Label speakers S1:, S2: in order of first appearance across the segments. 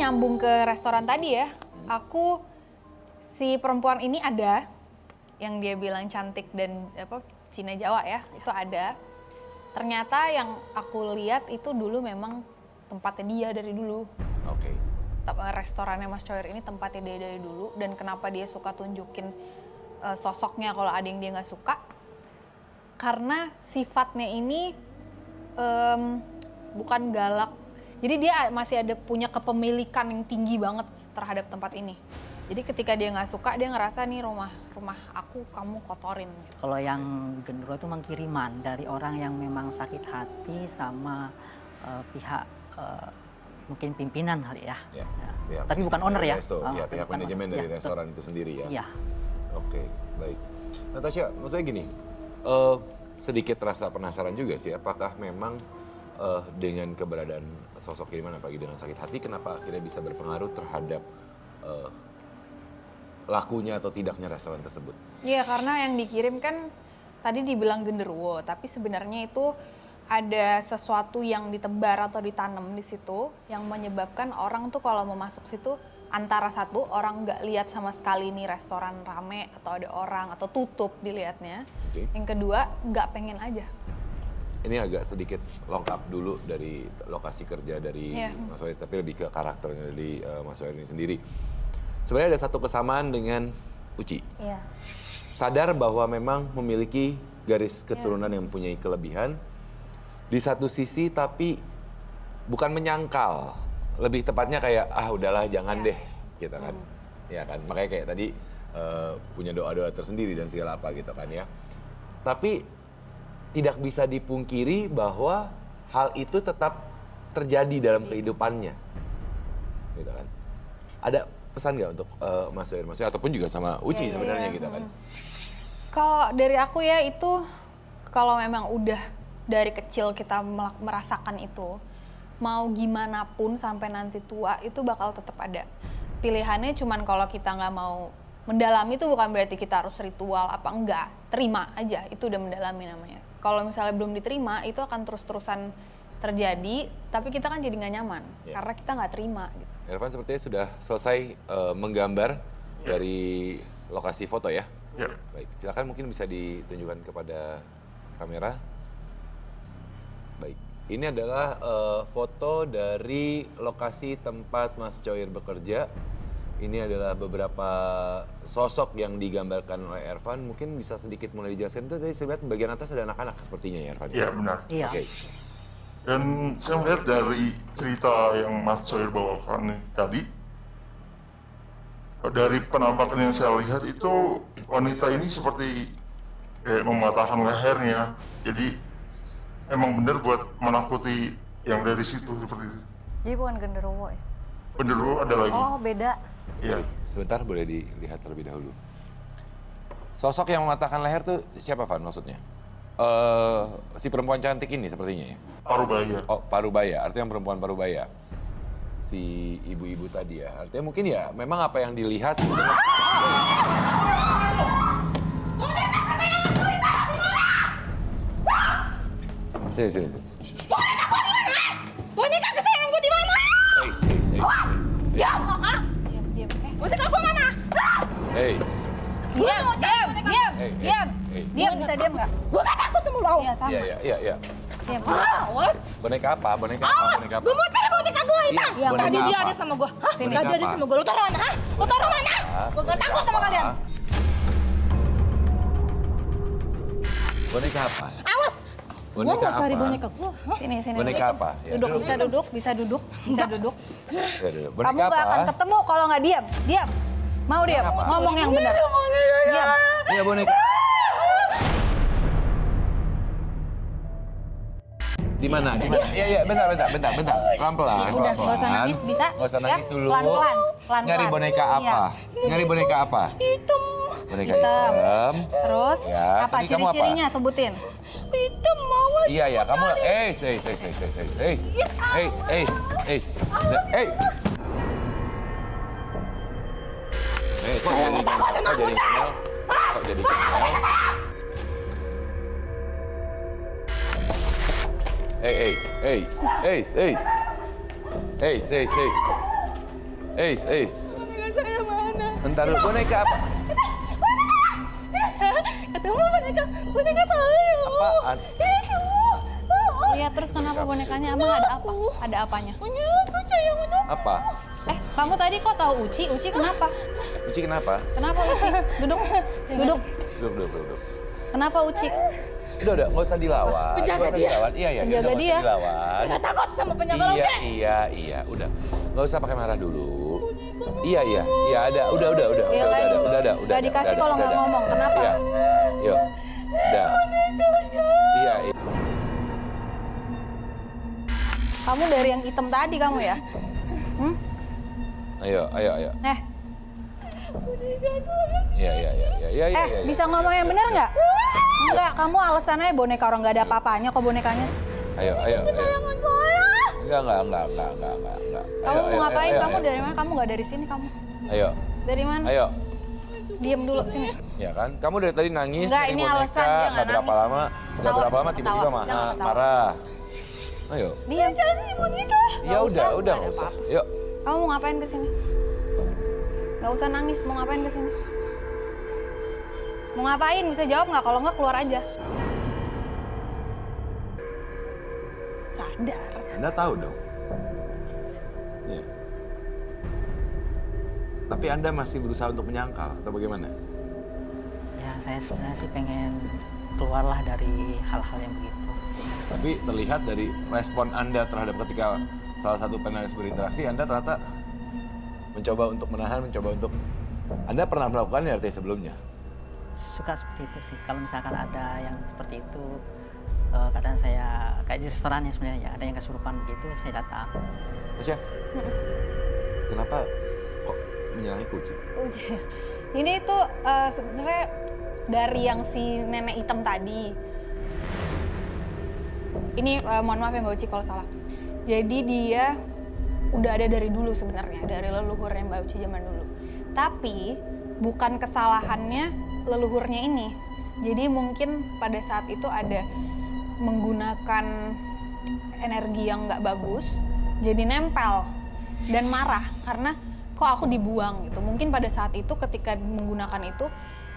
S1: nyambung ke restoran tadi ya. Si perempuan ini ada yang dia bilang cantik dan Cina Jawa ya, itu ada. Ternyata yang aku lihat itu dulu memang tempatnya dia dari dulu.
S2: Oke.
S1: Restorannya Mas Coir ini tempatnya dia dari dulu, dan kenapa dia suka tunjukin sosoknya kalau ada yang dia nggak suka? Karena sifatnya ini bukan galak. Jadi dia masih ada punya kepemilikan yang tinggi banget terhadap tempat ini. Jadi ketika dia nggak suka, dia ngerasa nih rumah aku kamu kotorin.
S3: Kalau yang genderuwo itu mengkiriman dari orang yang memang sakit hati sama pihak mungkin pimpinan kali ya.
S2: Ya.
S3: Tapi bukan owner ya.
S2: Ya, pihak manajemen dari restoran itu sendiri ya.
S3: Iya.
S2: Oke, baik. Natasha, maksudnya gini, sedikit rasa penasaran juga sih, apakah memang dengan keberadaan sosok kiriman apalagi dengan sakit hati, kenapa akhirnya bisa berpengaruh terhadap lakunya atau tidaknya restoran tersebut?
S1: Iya, karena yang dikirim kan tadi dibilang genderuwo, tapi sebenarnya itu ada sesuatu yang ditebar atau ditanam di situ yang menyebabkan orang tuh kalau mau masuk situ, antara satu, orang nggak lihat sama sekali nih restoran rame atau ada orang atau tutup dilihatnya.
S2: Okay.
S1: Yang kedua, nggak pengen aja.
S2: Ini agak sedikit lengkap dulu dari lokasi kerja dari Mas Coir, tapi lebih ke karakternya dari Mas Coir ini sendiri. Sebenarnya ada satu kesamaan dengan Uci.
S1: Iya.
S2: Sadar bahwa memang memiliki garis keturunan yang mempunyai kelebihan. Di satu sisi tapi bukan menyangkal. Lebih tepatnya kayak, udahlah jangan deh, gitu kan. Ya kan, makanya kayak tadi punya doa-doa tersendiri dan segala apa gitu kan ya. Tapi tidak bisa dipungkiri bahwa hal itu tetap terjadi dalam kehidupannya. Gitu kan. Ada pesan nggak untuk Mas Coir, ataupun juga sama Uci sebenarnya gitu kan?
S1: Kalau dari aku ya itu, kalau memang udah dari kecil kita merasakan itu, mau gimana pun sampai nanti tua itu bakal tetap ada. Pilihannya cuman kalau kita nggak mau mendalami itu bukan berarti kita harus ritual apa enggak, terima aja, itu udah mendalami namanya. Kalau misalnya belum diterima itu akan terus-terusan terjadi, tapi kita kan jadi nggak nyaman karena kita nggak terima. Gitu.
S2: Irfan sepertinya sudah selesai menggambar dari lokasi foto ya. Baik, silakan mungkin bisa ditunjukkan kepada kamera. Baik, ini adalah foto dari lokasi tempat Mas Coir bekerja. Ini adalah beberapa sosok yang digambarkan oleh Irfan. Mungkin bisa sedikit mulai dijelaskan. Itu tadi saya lihat bagian atas ada anak-anak sepertinya ya Irfan?
S4: Iya benar.
S3: Iya.
S2: Oke.
S4: Dan saya melihat dari cerita yang Mas Coir bawakan tadi, dari penampakan yang saya lihat itu wanita ini seperti mematahkan lehernya. Jadi emang benar buat menakuti yang dari situ seperti itu.
S5: Jadi bukan genderuwo ya?
S4: Genderuwo ada lagi.
S5: Oh beda.
S4: Iya.
S2: Sebentar boleh dilihat terlebih dahulu. Sosok yang mematahkan leher tuh siapa Van maksudnya? Si perempuan cantik ini sepertinya ya?
S4: Parubaya.
S2: Oh, Parubaya, artinya perempuan Parubaya. Si ibu-ibu tadi ya, artinya mungkin ya memang apa yang dilihat. Sini.
S6: Boneka kesayanganku di mana?
S1: Diam.
S6: Boneka aku mana?
S1: Diam. Diam, bisa diam nggak?
S6: Boneka aku semua.
S1: Iya, sama.
S2: Iya.
S1: Diam.
S6: Awas.
S2: Boneka apa?
S6: Gue mau cari boneka gue hitam.
S2: Iya, boneka
S6: Tadi dia
S2: apa?
S6: ada sama gue. Hah?
S2: Boneka
S6: Tadi ada
S2: apa?
S6: sama gue. Lu taruh mana? Hah? Lu taruh mana? Gue gak takut sama kalian.
S2: Boneka apa?
S6: Awas. Gue mau cari boneka gue.
S1: Sini.
S2: Boneka apa? Ya,
S1: Duduk, bisa duduk.
S2: Ya, boneka
S1: Kamu nggak akan
S2: apa?
S1: ketemu kalau nggak diam. Diam. Mau diam.
S2: Apa?
S1: Ngomong yang benar. Diam.
S2: Iya boneka. Di mana? Iya, bentar. Pelan-pelan.
S1: Udah, nggak usah nangis, bisa?
S2: Nggak usah nangis
S1: Ya,
S2: dulu.
S1: pelan-pelan.
S2: Nyari boneka
S1: Iya.
S2: apa? Nyari boneka apa?
S6: Hitam.
S2: Boneka
S1: Hitam.
S2: hitam.
S1: Terus
S2: Ya,
S1: apa
S2: tadi kamu apa?
S1: ciri-cirinya sebutin?
S6: Hitam mau.
S2: Iya, kamu kok jadi Mel? Eis.
S6: Boneka saya mana?
S2: Bentar dulu, boneka apa?
S6: Ketemu boneka saya.
S2: Apaan?
S1: Iya, terus kenapa bonekanya? Emang ada apa? Ada apanya?
S6: Punya aku sayangnya.
S2: Apa?
S1: Kamu tadi kok tahu Uci? Uci kenapa?
S2: Uci kenapa?
S1: Kenapa Uci? Duduk.
S2: Duduk.
S1: Kenapa Uci?
S2: Udah, nggak usah dilawan.
S6: Penjaga
S2: Nggak usah
S6: dia.
S2: dilawan. Iya,
S1: Penjaga
S2: nggak usah
S1: dia.
S2: dilawan.
S6: Nggak takut sama penjaga Lauce.
S2: Iya, udah. Nggak usah pakai marah dulu. Iya, ada. Udah.
S1: Iya kan?
S2: Udah.
S1: Nggak dikasih kalau nggak ngomong. Kenapa?
S2: Iya. Yuk. Udah. Iya.
S1: Kamu dari yang hitam tadi kamu ya?
S2: Ayo. Iya.
S1: Bisa ngomong yang benar nggak? Enggak, kamu alasannya boneka orang nggak ada apa-apanya kok bonekanya.
S2: Ayo.
S6: Sayangan saya.
S2: Enggak.
S1: Kamu mau ngapain? Kamu dari mana? Kamu nggak dari sini kamu.
S2: Ayo.
S1: Dari mana?
S2: Ayo.
S1: Diem dulu sini.
S2: Ya kan? Kamu dari tadi nangis,
S1: Enggak,
S2: nyari
S1: ini
S2: boneka,
S1: alasan dia nggak
S2: berapa
S1: nangis.
S2: lama, tiba-tiba
S1: Ketawa. Jangan ketawa.
S2: marah. Ayo.
S1: Diam.
S6: Cari boneka.
S2: Ya udah, nggak usah. Yuk.
S1: Kamu mau ngapain ke sini? Nggak usah nangis, mau ngapain ke sini? Mau ngapain? Bisa jawab nggak? Kalau nggak keluar aja. Sadar.
S2: Anda tahu dong. Ya. Tapi Anda masih berusaha untuk menyangkal atau bagaimana?
S3: Ya saya sebenarnya sih pengen keluarlah dari hal-hal yang begitu.
S2: Tapi terlihat dari respon Anda terhadap ketika salah satu panelis berinteraksi, Anda ternyata mencoba untuk menahan, Anda pernah melakukannya artinya sebelumnya?
S3: Suka seperti itu sih. Kalau misalkan ada yang seperti itu, kadang saya kayak di restoran ya sebenarnya ya, ada yang kesurupan begitu, saya datang.
S2: Tasya, kenapa kok menyalahi kucing?
S1: Ini tuh sebenarnya dari yang si nenek hitam tadi. Ini mohon maaf ya Mbak Uci kalau salah. Jadi dia udah ada dari dulu sebenarnya, dari leluhurnya Mbak Uci zaman dulu. Tapi bukan kesalahannya leluhurnya ini. Jadi mungkin pada saat itu ada menggunakan energi yang nggak bagus, jadi nempel dan marah karena kok aku dibuang gitu. Mungkin pada saat itu ketika menggunakan itu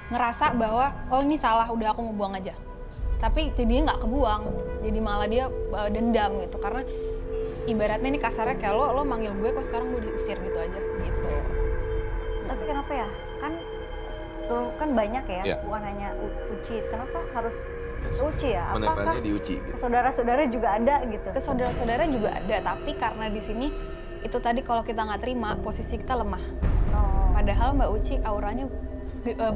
S1: ngerasa bahwa oh ini salah, udah aku mau buang aja. Tapi jadinya nggak kebuang, jadi malah dia dendam gitu karena ibaratnya ini kasarnya kayak lo manggil gue kok sekarang gue diusir gitu aja gitu.
S5: Tapi kenapa ya? Kan banyak ya,
S2: Iya.
S5: bukan hanya Uci. Kenapa harus Uci ya? Apakah
S2: Menempelnya di Uci. Gitu.
S5: saudara-saudara juga ada gitu?
S1: Ke saudara-saudara juga ada, tapi karena di sini itu tadi kalau kita nggak terima posisi kita lemah.
S5: Oh.
S1: Padahal Mbak Uci auranya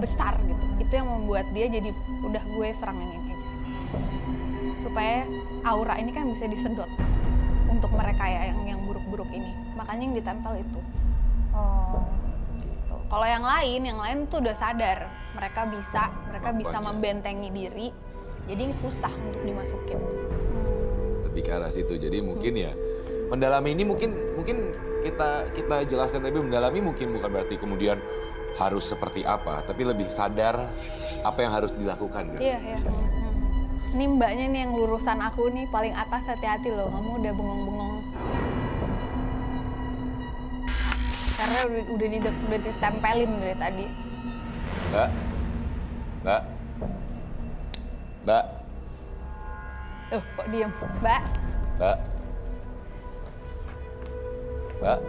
S1: besar gitu. Itu yang membuat dia jadi udah gue serang ini kayak gitu. Supaya aura ini kan bisa disedot untuk mereka ya yang buruk-buruk ini. Makanya yang ditempel itu.
S5: Oh.
S1: Gitu. Kalau yang lain tuh udah sadar. Mereka bisa
S2: Kemampuannya.
S1: membentengi diri. Jadi susah untuk dimasukin.
S2: Lebih ke arah situ. Jadi mungkin ya mendalami ini mungkin kita jelaskan, tapi mendalami mungkin bukan berarti kemudian harus seperti apa, tapi lebih sadar apa yang harus dilakukan kan.
S1: Iya. Ini mbaknya nih yang lurusan aku nih paling atas, hati-hati loh. Kamu udah bengong-bengong. Karena udah ditempelin dari tadi.
S2: Mbak.
S1: Kok diem? Mbak?
S2: Mbak.